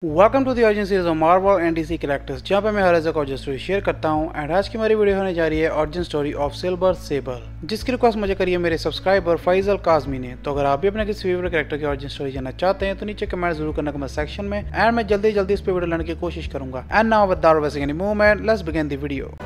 Welcome to the origin series of Marvel and DC characters, जहाँ पे मैं हर एक ऑरिजिन स्टोरी शेयर करता हूँ। एंड आज की हमारी वीडियो होने जा रही है origin story of Silver Sable, जिसकी रिक्वेस्ट मुझे करी है मेरे सब्सक्राइबर फैजल काजमी ने। तो अगर आप भी अपने किसी फेवरेट कैरेक्टर की ओरिजिन स्टोरी जानना चाहते हैं तो नीचे कमेंट जरूर करना कमेंट सेक्शन में, एंड मैं जल्दी इस पे वीडियो लाने की कोशिश करूंगा। And now without wasting any moment, let's begin the video.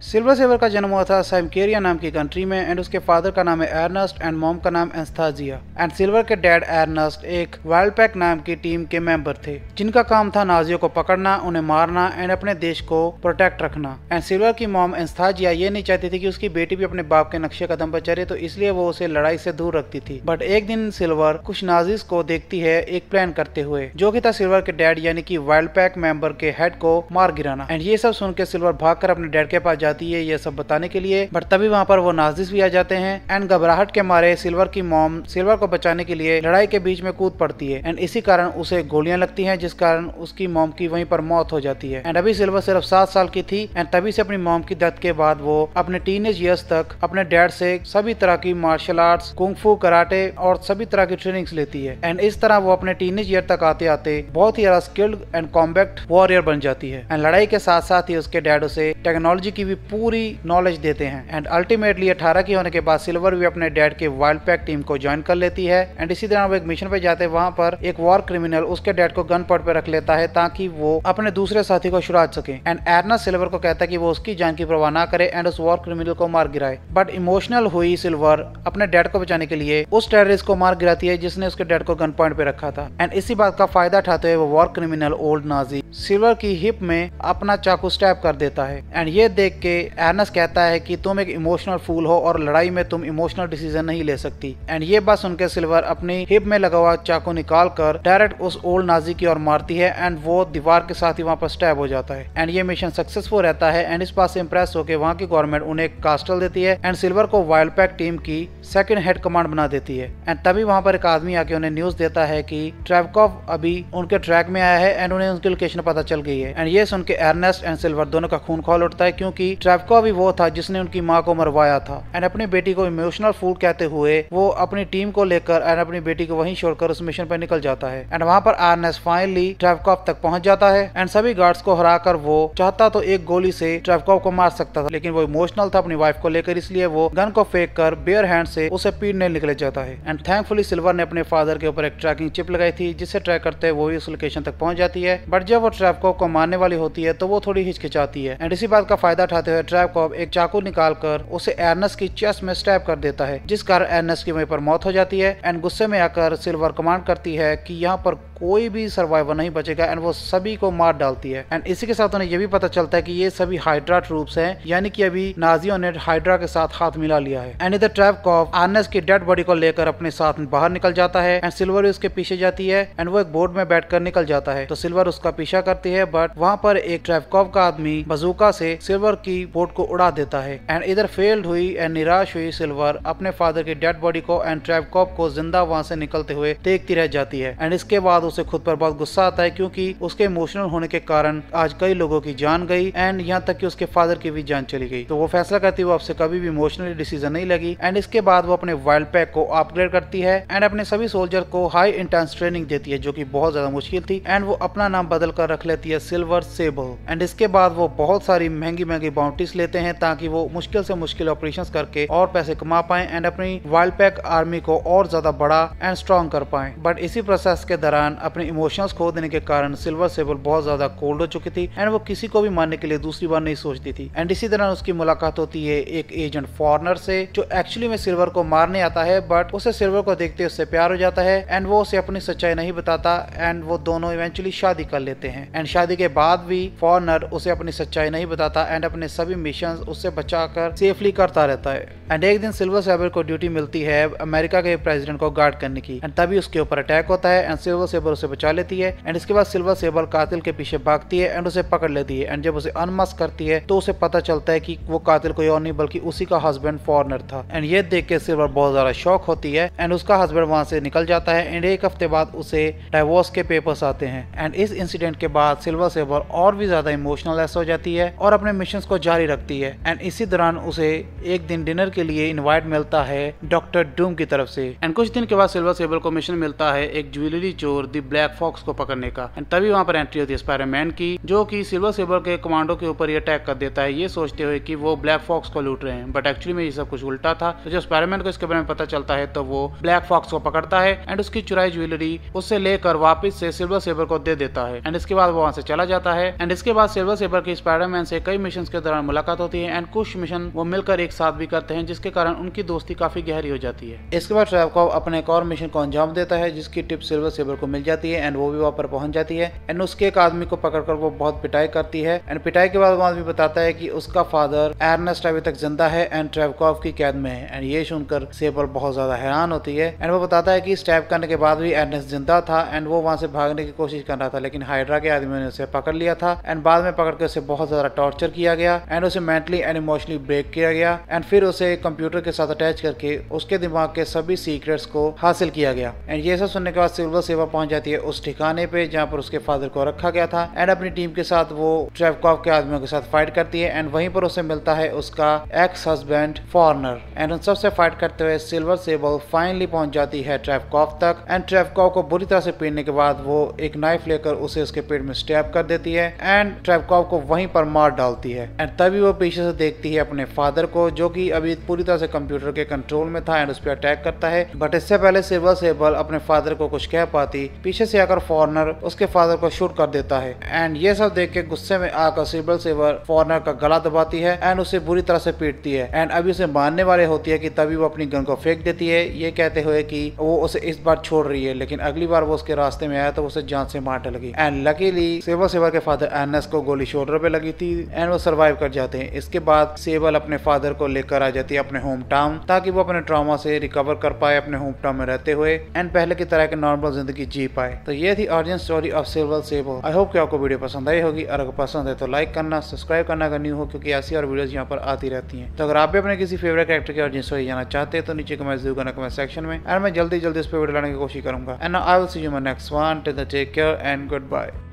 Silver Sable का जन्म हुआ था साइमकेरिया नाम की कंट्री में, एंड उसके फादर का नाम है एर्नस्ट एंड मॉम का नाम एनास्तासिया। एंड सिल्वर के डैड एर्नस्ट एक वाइल्ड पैक नाम की टीम के मेंबर थे, जिनका काम था नाजियों को पकड़ना, उन्हें मारना एंड अपने देश को प्रोटेक्ट रखना। एंड सिल्वर की मॉम एनास्तासिया ये नहीं चाहती थी कि उसकी बेटी भी अपने बाप के नक्शे कदम पर चले, तो इसलिए वो उसे लड़ाई से दूर रखती थी। बट एक दिन सिल्वर कुछ नाजिस को देखती है एक प्लान करते हुए, जो कि था सिल्वर के डैड यानी कि वाइल्ड पैक मेंबर के हेड को मार गिराना। एंड ये सब सुन के सिल्वर भागकर अपने डैड के पास जाती है ये सब बताने के लिए। बट तभी वहाँ पर वो नाजिस भी आ जाते हैं, एंड घबराहट के मारे सिल्वर की मॉम सिल्वर को बचाने के लिए लड़ाई के बीच में कूद पड़ती है। एंड इसी कारण उसे गोलियां लगती हैं, जिस कारण उसकी मॉम की वहीं पर मौत हो जाती है। एंड अभी सिल्वर सिर्फ 7 साल की थी, एंड तभी से अपनी मॉम की डेथ के बाद वो अपने टीनेज ईयर्स तक अपने डैड से सभी तरह की मार्शल आर्ट्स, कुंग-फू, कराटे और सभी तरह की ट्रेनिंग्स लेती है। एंड इस तरह वो अपने टीनेज ईयर तक आते आते बहुत ही ज्यादा स्किल्ड एंड कॉम्बैक्ट वॉरियर बन जाती है। एंड लड़ाई के साथ साथ ही उसके डैड उसे टेक्नोलॉजी की भी पूरी नॉलेज देते हैं। एंड अल्टीमेटली 18 की होने के बाद सिल्वर भी अपने डैड के वाइल्ड पैक टीम को ज्वाइन कर लेती है। एंड इसी तरह वो एक मिशन पे जाते हैं, वहाँ पर एक वॉर क्रिमिनल उसके डैड को गन पॉइंट पे रख लेता है ताकि वो अपने दूसरे साथी को छुड़ा सके। एंड एर्नस्ट सिल्वर को कहता है कि वो उसकी जान की परवाह ना करे एंड उस वॉर क्रिमिनल को मार गिराए। बट इमोशनल हुई सिल्वर अपने डैड को बचाने के लिए उस टेररिस्ट को मार गिराती है जिसने उसके डैड को गन पॉइंट पे रखा था। एंड इसी बात का फायदा उठाते हुए वो war criminal old Nazi silver की हिप में अपना चाकू स्टैब कर देता है। एंड ये देख के एर्नस्ट कहता है कि तुम एक इमोशनल फूल हो और लड़ाई में तुम इमोशनल डिसीजन नहीं ले सकती। एंड ये बात सुनकर सिल्वर अपनी हिप में लगा हुआ चाकू निकाल कर डायरेक्ट उस ओल्ड नाजी की ओर मारती है, एंड वो दीवार के साथ ही वहाँ पर स्टैब हो जाता है। एंड ये मिशन सक्सेसफुल रहता है, एंड इस बात से इंप्रेस होकर वहाँ की गवर्नमेंट उन्हें एक कास्टल देती है एंड सिल्वर को वाइल्ड पैक टीम की सेकंड हेड कमांड बना देती है। एंड तभी वहाँ पर एक आदमी आके उन्हें न्यूज देता है कि ट्रेवकॉव अभी उनके ट्रैक में आया है एंड उन्हें उनकी लोकेशन पता चल गई है। एंड ये सुन के एर्नेस्ट एंड सिल्वर दोनों का खून खौल उठता है, क्योंकि ट्रेवकॉव भी वो था जिसने उनकी माँ को मरवाया था। एंड अपनी बेटी को इमोशनल फूल कहते हुए वो अपनी टीम को लेकर एंड अपनी बेटी को वहीं छोड़कर उस मिशन पर निकल जाता है। एंड वहाँ पर एर्नेस्ट फाइनली ट्रेवकॉव तक पहुंच जाता है, एंड सभी गार्ड्स को हराकर वो चाहता तो एक गोली से ट्रेवकॉव को मार सकता था, लेकिन वो इमोशनल था अपनी वाइफ को लेकर, इसलिए वो गन को फेंक कर बेयर हैंड से उसे पीटने निकले जाता है। एंड थैंकफुली सिल्वर ने अपने फादर के ऊपर एक ट्रैकिंग चिप लगाई थी, जिससे ट्रैक करते वो उस लोकेशन तक पहुंच जाती है। बट जब वो ट्रेवकॉव को मारने वाली होती है तो वो थोड़ी हिचकिचाती है। एंड इसी बात का फायदा उठाते हुए ट्रेवकॉव एक चाकू निकालकर उसे एर्नेस्ट की चेस्ट में स्टैब कर देता है, जिस कारण एर्नेस्ट की वहीं पर मौत हो जाती है। एंड गुस्से में आकर सिल्वर कमांड करती है कि यहाँ पर कोई भी सर्वाइवर नहीं बचेगा, एंड वो सभी को मार डालती है। एंड इसी के साथ उन्हें ये भी पता चलता है कि ये सभी हाइड्रा ट्रूप्स हैं, यानी कि अभी नाजियों ने हाइड्रा के साथ हाथ मिला लिया है। एंड इधर ट्रेवकॉव एर्नेस्ट की डेड बॉडी को लेकर अपने साथ बाहर निकल जाता है, एंड सिल्वर उसके पीछे जाती है, एंड वो एक बोट में बैठकर निकल जाता है। तो सिल्वर उसका पीछा करती है, बट वहाँ पर एक ट्रेवकॉव का आदमी बजूका से सिल्वर की बोट को उड़ा देता है। एंड इधर फेल्ड हुई एंड निराश हुई सिल्वर अपने फादर की डेड बॉडी को एंड ट्रेवकॉव को जिंदा वहाँ से निकलते हुए देखती रह जाती है। एंड इसके बाद उसे खुद पर बहुत गुस्सा आता है, क्योंकि उसके इमोशनल होने के कारण आज कई लोगों की जान गई, एंड यहाँ तक कि उसके फादर की भी जान चली गई। तो वो फैसला करती है वो आपसे कभी भी इमोशनली डिसीजन नहीं लगी। एंड इसके बाद वो अपने वाइल्ड पैक को अपग्रेड करती है एंड अपने सभी सोल्जर को हाई इंटेंस ट्रेनिंग देती है, जो कि बहुत ज्यादा मुश्किल थी। एंड वो अपना नाम बदल कर रख लेती है सिल्वर सेबर। एंड इसके बाद वो बहुत सारी महंगी महंगी बाउंटीज लेते हैं ताकि वो मुश्किल से मुश्किल ऑपरेशंस करके और पैसे कमा पाए एंड अपनी वाइल्ड पैक आर्मी को और ज्यादा बड़ा एंड स्ट्रॉन्ग कर पाए। बट इसी प्रोसेस के दौरान अपने इमोशंस खो देने के कारण सिल्वर सेबर बहुत ज्यादा कोल्ड हो चुकी थी, एंड वो किसी को भी मारने के लिए दूसरी बार नहीं सोचती थी। एंड इसी दौरान उसकी मुलाकात होती है एक एजेंट फॉरनर से, जो एक्चुअली में सिल्वर को मारने आता है, बट उसे सिल्वर को देखते उससे प्यार हो जाता है, एंड वो उसे अपनी सच्चाई नहीं बताता, एंड वो दोनों इवेंचुअली शादी कर लेते हैं। एंड शादी के बाद भी फॉरनर उसे अपनी सच्चाई नहीं बताता, एंड अपने सभी मिशन उससे बचाकर सेफली करता रहता है। एंड एक दिन सिल्वर सेबर को ड्यूटी मिलती है अमेरिका के प्रेसिडेंट को गार्ड करने की, एंड तभी उसके ऊपर अटैक होता है, एंड सिल्वर सेबर सेबर उसे बचा लेती है एंड इसके बाद सिल्वर सेबर कातिल के पीछे भागती है एंड उसे पकड़ लेती है एंड जब उसे अनमास्क करती है तो उसे पता चलता है कि वो कातिल कोई और नहीं बल्कि उसी का हस्बैंड फॉरनर था एंड ये देख के सिल्वर बहुत ज्यादा शॉक होती है एंड उसका हस्बैंड वहां से निकल जाता है एंड एक हफ्ते बाद उसे डाइवोर्स के पेपर्स आते हैं एंड इस इंसिडेंट के बाद सिल्वर सेबर और भी ज्यादा इमोशनल हो जाती है और अपने मिशन को जारी रखती है एंड इसी दौरान उसे एक दिन डिनर के लिए इनवाइट मिलता है डॉक्टर डूम की तरफ से एंड कुछ दिन के बाद सिल्वर सेबर को मिशन मिलता है एक ज्वेलरी चोर द ब्लैक फॉक्स को पकड़ने का एंड तभी वहां पर एंट्री होती है स्पाइडरमैन की, जो कि सिल्वर सेबर के कमांडो के ऊपर ये अटैक कर देता है ये सोचते हुए कि वो ब्लैक फॉक्स को लूट रहे हैं, बट एक्चुअली में ये सब कुछ उल्टा था। तो जब स्पाइडरमैन को इसके बारे में पता चलता है तो वो ब्लैक फॉक्स को पकड़ता है एंड उसकी चुराई ज्वेलरी उससे लेकर वापस से सिल्वर सेबर को दे देता है एंड इसके बाद वो वहां से चला जाता है एंड इसके बाद सिल्वर सेबर की स्पाइडरमैन से कई मिशन के दौरान मुलाकात होती है एंड कुछ मिशन वो मिलकर एक साथ भी करते हैं जिसके कारण उनकी दोस्ती काफी गहरी हो जाती है। इसके बाद ट्रेवकॉव अपने एक और मिशन को अंजाम देता है जिसकी टिप सिल्वर सेबर को मिल जाती है एंड वो भी वहां पर पहुंच जाती है एंड उसके एक आदमी को पकड़कर वो बहुत पिटाई करती है एंड पिटाई के बाद वो आदमी बताता है कि उसका फादर एर्नेस्ट अभी तक जिंदा है एंड ट्रेवकॉव की कैद में है एंड ये सुनकर सेबर बहुत ज्यादा हैरान होती है एंड वो बताता है कि स्टैब करने के बाद भी एर्नेस्ट जिंदा था एंड वो वहां से भागने की कोशिश कर रहा था लेकिन हाइड्रा के आदमियों ने उसे पकड़ लिया था एंड बाद में पकड़ के उसे बहुत ज्यादा टॉर्चर किया गया एंड उसे मेंटली एंड इमोशनली ब्रेक किया गया एंड फिर उसे कंप्यूटर के साथ अटैच करके उसके दिमाग के सभी सीक्रेट्स को हासिल किया गया एंड ये सब सुनने के बाद सिल्वर सेबर पहुंच जाती है उस ठिकाने पे जहाँ पर उसके फादर को रखा गया था एंड अपनी टीम के साथ वो ट्रेवकॉव के आदमियों के साथ फाइट करती है एंड वहीं पर उसे मिलता है उसका एक्स हस्बैंड फॉरनर एंड उन सबसे फाइट करते हुए सिल्वर सेबर फाइनली पहुंच जाती है ट्रेवकॉव तक एंड ट्रेवकॉव को बुरी तरह से पीटने के बाद वो एक नाइफ लेकर उसे उसके पेट में स्टैब कर देती है एंड ट्रेवकॉव को वहीं पर मार डालती है एंड तभी वो पीछे से देखती है अपने फादर को जो कि अभी पूरी तरह से कंप्यूटर के कंट्रोल में था एंड उस पर अटैक करता है, बट इससे पहले सिल्वर सेबर अपने फादर को कुछ कह पाती पीछे से आकर फॉरनर उसके फादर को शूट कर देता है एंड ये सब देख के गुस्से में आकर सिल्वर सेबर फॉरनर का गला दबाती है एंड उसे बुरी तरह से पीटती है एंड अभी उसे मारने वाले होती है कि तभी वो अपनी गन को फेंक देती है ये कहते हुए कि वो उसे इस बार छोड़ रही है, लेकिन अगली बार वो उसके रास्ते में आया तो उसे जान से मार डालेगी एंड लकीली सिल्वर सेबर के फादर एर्नेस्ट को गोली शोल्डर पे लगी थी एंड वो सर्वाइव कर जाते हैं। इसके बाद सेबर अपने फादर को लेकर आ जाती है अपने होम टाउन ताकि वो अपने ट्रॉमा से रिकवर कर पाए अपने होम टाउन में रहते हुए एंड पहले की तरह की नॉर्मल जिंदगी जी पाए। तो ये थी origin story of Silver Sable. I hope कि आपको वीडियो पसंद आई होगी और अगर पसंद है तो लाइक करना, सब्सक्राइब करना अगर न्यू हो क्योंकि ऐसी और वीडियोस यहाँ पर आती रहती हैं। तो अगर आप भी अपने किसी फेवरेट कैरेक्टर की ऑरिजिन स्टोरी जानना चाहते हैं तो नीचे कमेंट जरूर करना कमेंट सेक्शन में और मैं जल्दी इस पर वीडियो लाने की कोशिश करूंगा and I will see you in my next one. Till then take care and good bye.